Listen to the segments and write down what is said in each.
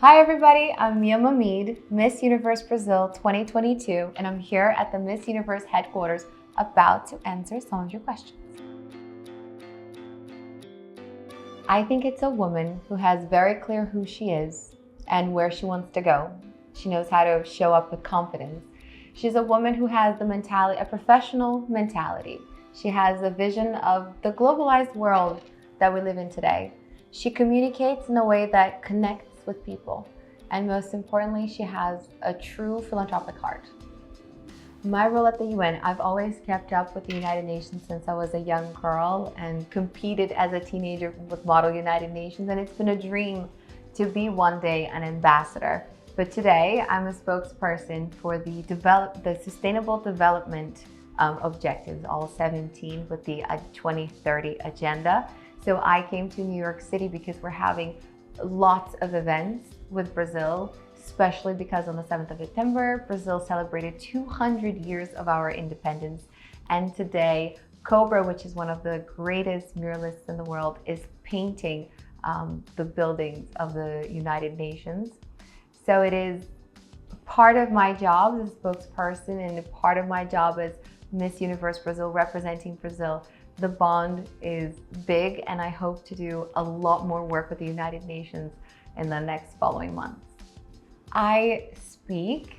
Hi everybody, I'm Mamede, Miss Universe Brazil 2022, and I'm here at the Miss Universe headquarters about to answer some of your questions. I think it's a woman who has very clear who she is and where she wants to go. She knows how to show up with confidence. She's a woman who has the mentality, a professional mentality. She has a vision of the globalized world that we live in today. She communicates in a way that connects with people. And most importantly, she has a true philanthropic heart. My role at the UN, I've always kept up with the United Nations since I was a young girl and competed as a teenager with Model United Nations. And it's been a dream to be one day an ambassador. But today I'm a spokesperson for the Sustainable Development Objectives, all 17 with the 2030 agenda. So I came to New York City because we're having lots of events with Brazil, especially because on the 7th of September, Brazil celebrated 200 years of our independence. And today, Cobra, which is one of the greatest muralists in the world, is painting the buildings of the United Nations. So it is part of my job as a spokesperson and part of my job as Miss Universe Brazil, representing Brazil. The bond is big, and I hope to do a lot more work with the United Nations in the next following months. I speak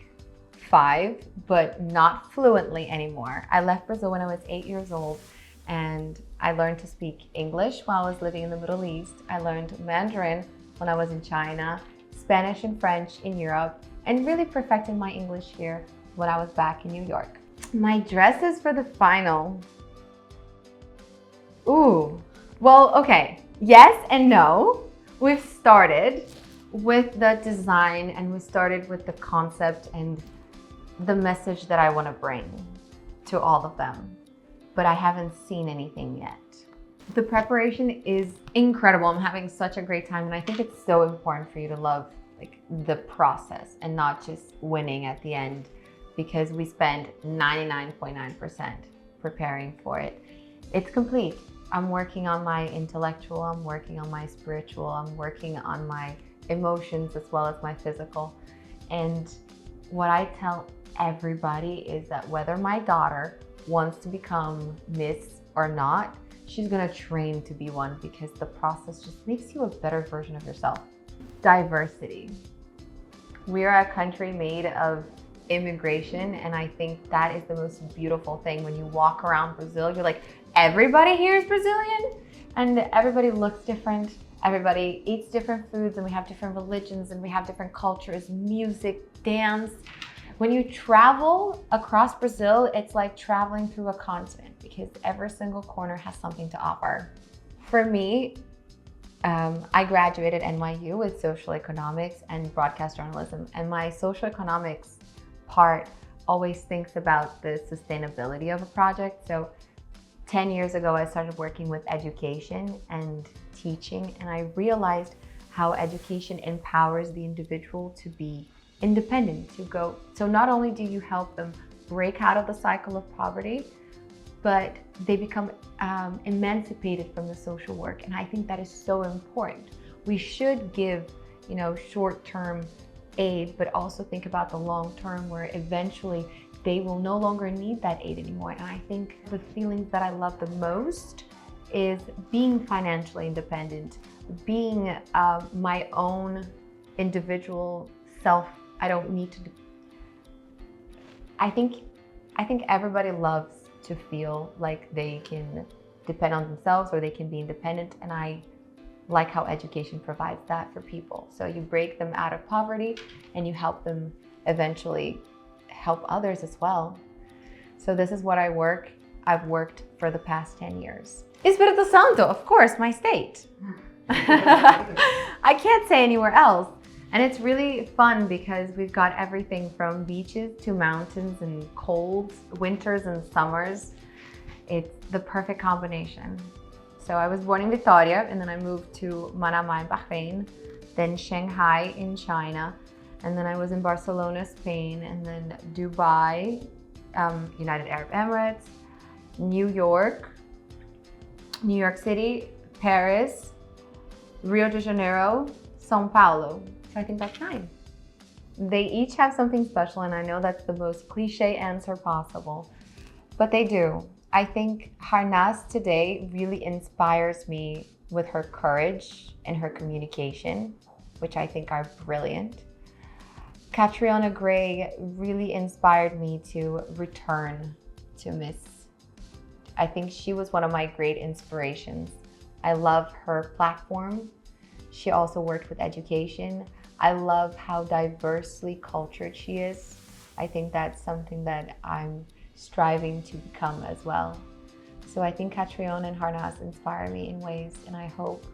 5, but not fluently anymore. I left Brazil when I was 8 years old, and I learned to speak English while I was living in the Middle East. I learned Mandarin when I was in China, Spanish and French in Europe, and really perfected my English here when I was back in New York. My dresses for the final. Ooh, well, okay, yes and no. We've started with the design and we started with the concept and the message that I want to bring to all of them, but I haven't seen anything yet. The preparation is incredible. I'm having such a great time, and I think it's so important for you to love the process and not just winning at the end, because we spend 99.9% preparing for it. It's complete. I'm working on my intellectual, I'm working on my spiritual, I'm working on my emotions as well as my physical. And what I tell everybody is that whether my daughter wants to become Miss or not, she's gonna train to be one, because the process just makes you a better version of yourself. Diversity. We are a country made of immigration, and I think that is the most beautiful thing. When you walk around Brazil, you're like, everybody here is Brazilian, and everybody looks different. Everybody eats different foods, and we have different religions, and we have different cultures, music, dance. When you travel across Brazil, it's like traveling through a continent, because every single corner has something to offer. For me, I graduated NYU with social economics and broadcast journalism, and my social economics part always thinks about the sustainability of a project. So 10 years ago, I started working with education and teaching, and I realized how education empowers the individual to be independent, to go. So not only do you help them break out of the cycle of poverty, but they become emancipated from the social work. And I think that is so important. We should give, short-term aid, but also think about the long term, where eventually they will no longer need that aid anymore. And I think the feelings that I love the most is being financially independent, being my own individual self. I don't need to. I think everybody loves to feel like they can depend on themselves, or they can be independent, and I like how education provides that for people. So you break them out of poverty and you help them eventually help others as well. So this is what I've worked for the past 10 years. Espírito Santo, of course, my state. I can't say anywhere else. And it's really fun because we've got everything from beaches to mountains and cold winters and summers. It's the perfect combination. So I was born in Vitória, and then I moved to Manama in Bahrain, then Shanghai in China, and then I was in Barcelona, Spain, and then Dubai, United Arab Emirates, New York City, Paris, Rio de Janeiro, São Paulo. So I think that's 9. They each have something special, and I know that's the most cliche answer possible, but they do. I think Harnaaz today really inspires me with her courage and her communication, which I think are brilliant. Catriona Gray really inspired me to return to Miss. I think she was one of my great inspirations. I love her platform. She also worked with education. I love how diversely cultured she is. I think that's something that I'm striving to become as well. So I think Catriona and Harnaaz inspire me in ways, and I hope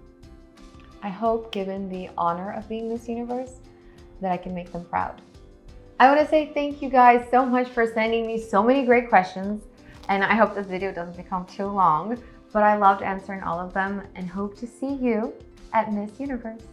given the honor of being Miss Universe, that I can make them proud. I want to say thank you guys so much for sending me so many great questions, and I hope this video doesn't become too long, but I loved answering all of them and hope to see you at Miss Universe.